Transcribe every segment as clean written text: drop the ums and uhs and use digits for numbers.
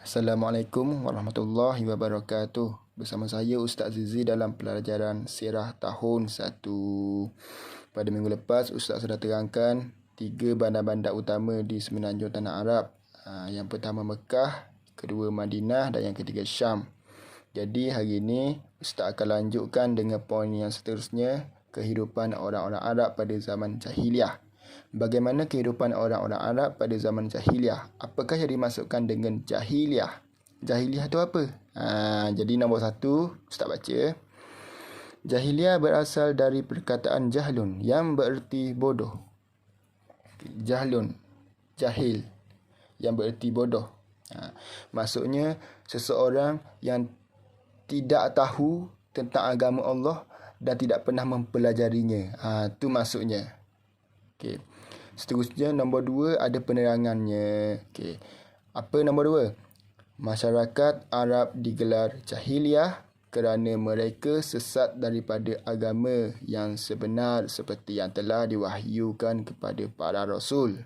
Assalamualaikum warahmatullahi wabarakatuh. Bersama saya Ustaz Zizi dalam pelajaran Sirah tahun 1. Pada minggu lepas Ustaz sudah terangkan 3 bandar-bandar utama di semenanjung tanah Arab. Yang pertama Mekah, kedua Madinah dan yang ketiga Syam. Jadi hari ini Ustaz akan lanjutkan dengan poin yang seterusnya, kehidupan orang-orang Arab pada zaman jahiliah. Bagaimana kehidupan orang-orang Arab pada zaman jahiliah? Apakah yang dimasukkan dengan jahiliah? Jahiliah tu apa? Jadi nombor 1, Ustaz baca. Jahiliah berasal dari perkataan jahlun yang bererti bodoh. Jahlun, jahil, yang bererti bodoh. Maksudnya seseorang yang tidak tahu tentang agama Allah dan tidak pernah mempelajarinya. Tu maksudnya. Okey. Seterusnya nombor 2 ada penerangannya. Okey. Apa nombor 2? Masyarakat Arab digelar jahiliah kerana mereka sesat daripada agama yang sebenar seperti yang telah diwahyukan kepada para rasul.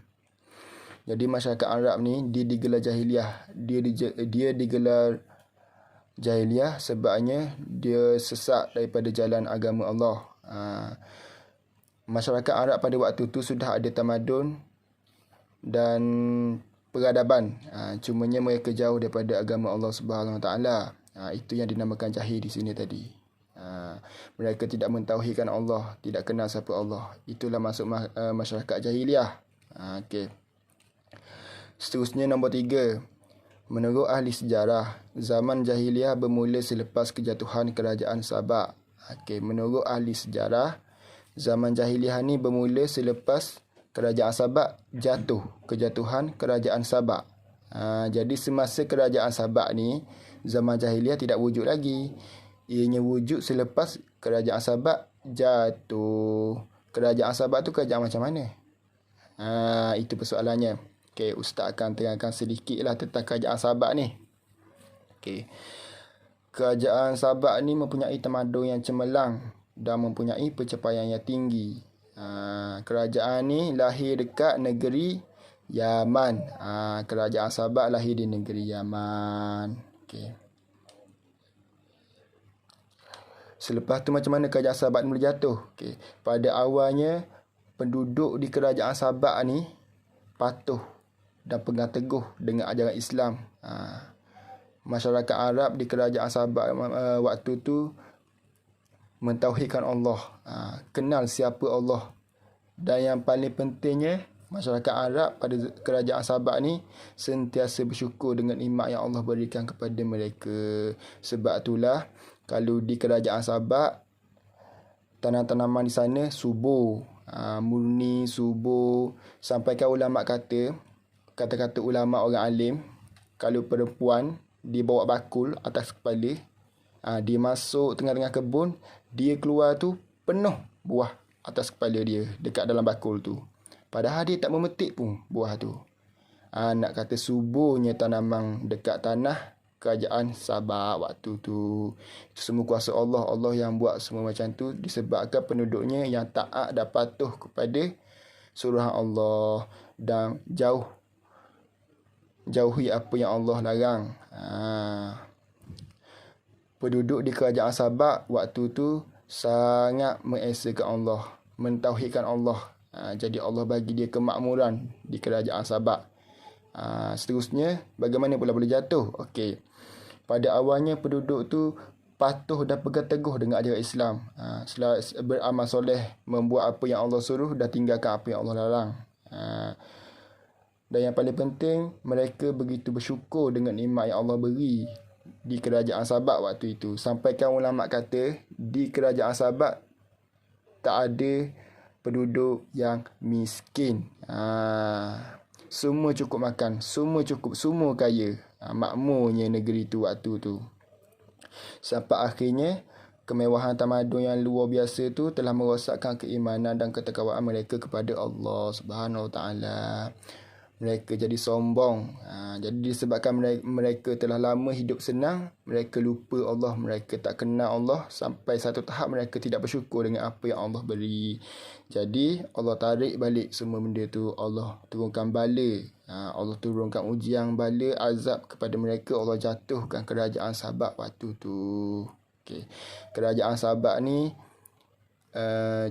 Jadi masyarakat Arab ni dia digelar jahiliah. Dia digelar jahiliah sebabnya dia sesat daripada jalan agama Allah. Masyarakat Arab pada waktu tu sudah ada tamadun dan peradaban. Cumanya mereka jauh daripada agama Allah Subhanahu Wa Taala. Itu yang dinamakan jahil di sini tadi. Mereka tidak mentauhidkan Allah, tidak kenal siapa Allah. Itulah maksud masyarakat jahiliah. Okey. Seterusnya nombor 3. Menurut ahli sejarah, zaman jahiliah bermula selepas kejatuhan kerajaan Sabak. Okey, menurut ahli sejarah, zaman jahiliah ni bermula selepas kerajaan Sabak jatuh, kejatuhan kerajaan Sabak. Jadi semasa kerajaan Sabak ni, zaman jahiliah tidak wujud lagi. Ianya wujud selepas kerajaan Sabak jatuh. Kerajaan Sabak tu kerajaan macam mana? Itu persoalannya. Okey, Ustaz akan terangkan sedikitlah tentang kerajaan Sabak ni. Okey. Kerajaan Sabak ni mempunyai tamadun yang cemerlang dan mempunyai pencapaian yang tinggi. Kerajaan ni lahir dekat negeri Yaman. Kerajaan Sabak lahir di negeri Yaman. Okey. Selepas tu macam mana kerajaan Sabak ni boleh jatuh? Okey. Pada awalnya penduduk di kerajaan Sabak ni patuh dan pegang teguh dengan ajaran Islam. Masyarakat Arab di kerajaan Sabak waktu tu mentauhidkan Allah, kenal siapa Allah. Dan yang paling pentingnya, masyarakat Arab pada kerajaan Sabak ni sentiasa bersyukur dengan nikmat yang Allah berikan kepada mereka. Sebab itulah kalau di kerajaan Sabak, tanam-tanaman di sana subur, murni, subur. Sampaikan ulama kata-kata ulama orang alim, kalau perempuan dia bawa bakul atas kepala, dia masuk tengah-tengah kebun, dia keluar tu penuh buah atas kepala dia dekat dalam bakul tu. Padahal dia tak memetik pun buah tu. Nak kata suburnya tanaman dekat tanah kerajaan Sabak waktu tu. Itu semua kuasa Allah. Allah yang buat semua macam tu disebabkan penduduknya yang taat dan patuh kepada suruhan Allah dan jauhi apa yang Allah larang. Penduduk di kerajaan Sabak waktu tu sangat mengesakan Allah, mentauhidkan Allah. Jadi Allah bagi dia kemakmuran di kerajaan Sabak. Seterusnya, bagaimana pula boleh jatuh? Okey. Pada awalnya penduduk tu patuh dan pegang teguh dengan ajaran Islam. Beramal soleh, membuat apa yang Allah suruh dan tinggalkan apa yang Allah larang. Dan yang paling penting, mereka begitu bersyukur dengan nikmat yang Allah beri di kerajaan Sabak waktu itu. Sampaikan ulama kata di kerajaan Sabak tak ada penduduk yang miskin. Semua cukup makan, semua cukup, semua kaya. Makmurnya negeri tu waktu tu. Sampai akhirnya kemewahan tamadun yang luar biasa tu telah merosakkan keimanan dan ketakwaan mereka kepada Allah Subhanahu Wa Taala. Mereka jadi sombong. Jadi disebabkan mereka telah lama hidup senang, mereka lupa Allah, mereka tak kenal Allah sampai satu tahap mereka tidak bersyukur dengan apa yang Allah beri. Jadi Allah tarik balik semua benda tu, Allah turunkan bala Allah turunkan ujian bala azab kepada mereka. Allah jatuhkan kerajaan Sabak waktu tu. Okay. Kerajaan Sabak ni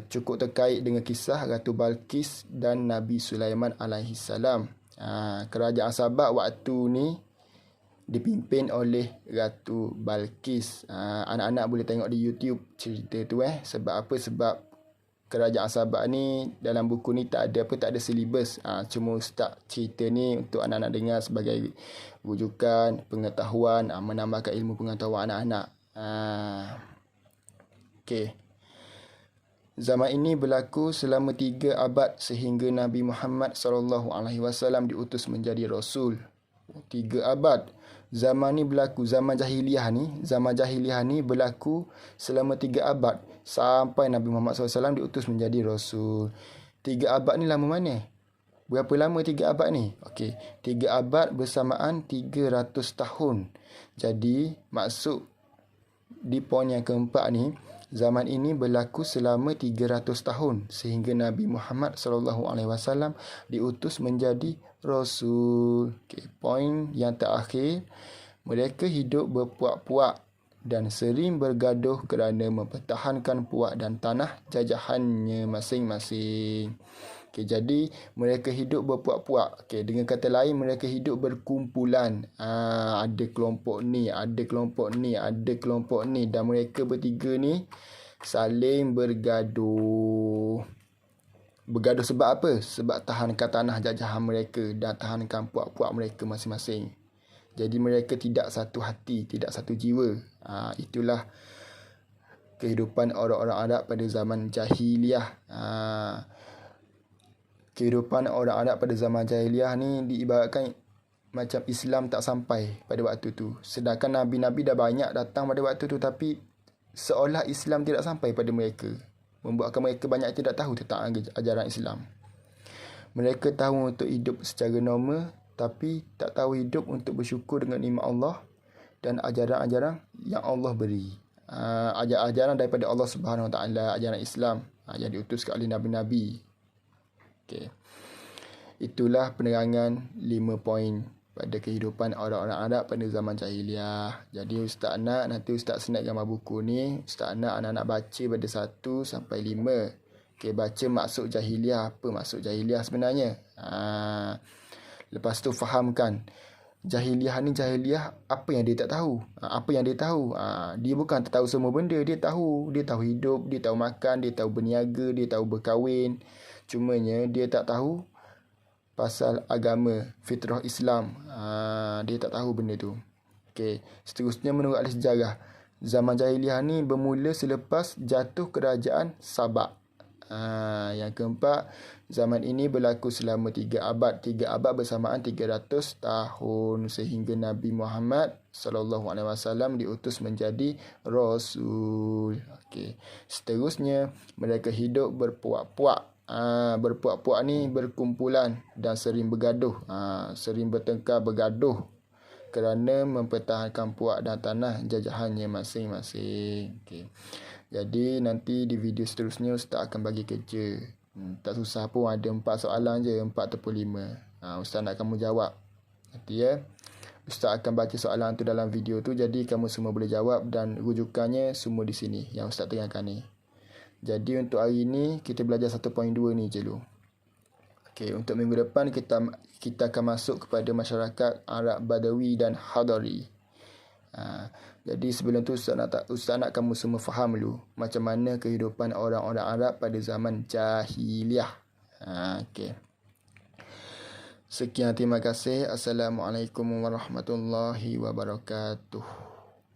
cukup terkait dengan kisah Ratu Balqis dan Nabi Sulaiman alaihi salam. Kerajaan Sabak waktu ni dipimpin oleh Ratu Balqis. Anak-anak boleh tengok di YouTube cerita tu Sebab apa? Sebab kerajaan Sabak ni dalam buku ni tak ada silibus. Cuma ustaz cerita ni untuk anak-anak dengar sebagai rujukan, pengetahuan, menambahkan ilmu pengetahuan anak-anak. Okey. Zaman ini berlaku selama 3 abad sehingga Nabi Muhammad SAW diutus menjadi Rasul. 3 abad. Zaman ni berlaku, zaman jahiliah ni berlaku selama 3 abad sampai Nabi Muhammad SAW diutus menjadi Rasul. 3 abad ni lama mana? Berapa lama 3 abad ni? Okey, 3 abad bersamaan 300 tahun. Jadi, maksud di poin yang keempat ni, zaman ini berlaku selama 300 tahun sehingga Nabi Muhammad SAW diutus menjadi Rasul. Okay, poin yang terakhir, mereka hidup berpuak-puak dan sering bergaduh kerana mempertahankan puak dan tanah jajahannya masing-masing. Okay, jadi mereka hidup berpuak-puak. Okay, dengan kata lain, mereka hidup berkumpulan. Ada kelompok ni, ada kelompok ni, ada kelompok ni. Dan mereka bertiga ni saling bergaduh. Bergaduh sebab apa? Sebab tahankan tanah jajahan mereka dan tahankan puak-puak mereka masing-masing. Jadi mereka tidak satu hati, tidak satu jiwa. Itulah kehidupan orang-orang Arab pada zaman jahiliah. Kehidupan orang Arab pada zaman jahiliah ni diibaratkan macam Islam tak sampai pada waktu tu. Sedangkan Nabi-Nabi dah banyak datang pada waktu tu, tapi seolah Islam tidak sampai pada mereka. Membuatkan mereka banyak tidak tahu tentang ajaran Islam. Mereka tahu untuk hidup secara normal, tapi tak tahu hidup untuk bersyukur dengan nikmat Allah dan ajaran-ajaran yang Allah beri. Ajaran daripada Allah Subhanahu Wa Taala, ajaran Islam yang diutus oleh Nabi-Nabi. Okay. Itulah penerangan 5 poin pada kehidupan orang-orang Arab pada zaman jahiliah. Jadi Ustaz nak, nanti Ustaz senat gambar buku ni. Ustaz nak anak-anak baca pada 1 sampai 5. Okay, baca maksud jahiliah. Apa maksud jahiliah sebenarnya? Lepas tu fahamkan. Jahiliah ni jahiliah apa yang dia tak tahu. Apa yang dia tahu. Dia bukan tak tahu semua benda. Dia tahu. Dia tahu hidup. Dia tahu makan. Dia tahu berniaga. Dia tahu berkahwin. Cumanya dia tak tahu pasal agama, fitrah Islam. Dia tak tahu benda tu. Okay. Seterusnya menurut ahli sejarah, zaman jahiliah ni bermula selepas jatuh kerajaan Sabak. Yang keempat, zaman ini berlaku selama 3 abad. 3 abad bersamaan 300 tahun sehingga Nabi Muhammad SAW diutus menjadi Rasul. Okay. Seterusnya, mereka hidup berpuak-puak. Berpuak-puak ni berkumpulan dan sering bergaduh, sering bertengkar bergaduh kerana mempertahankan puak dan tanah jajahannya masing-masing. Okay. Jadi nanti di video seterusnya Ustaz akan bagi kerja. Tak susah pun, ada 4 soalan je, 4 ataupun 5. Ustaz nak kamu jawab. Nanti Ustaz akan baca soalan tu dalam video tu, jadi kamu semua boleh jawab dan rujukannya semua di sini yang Ustaz terangkan ni. Jadi untuk hari ni kita belajar 1.2 ni je dulu. Okey, untuk minggu depan kita akan masuk kepada masyarakat Arab Badawi dan Hadari. Jadi sebelum tu Ustaz nak kamu semua faham dulu macam mana kehidupan orang-orang Arab pada zaman jahiliah. Okey. Sekian, terima kasih. Assalamualaikum warahmatullahi wabarakatuh.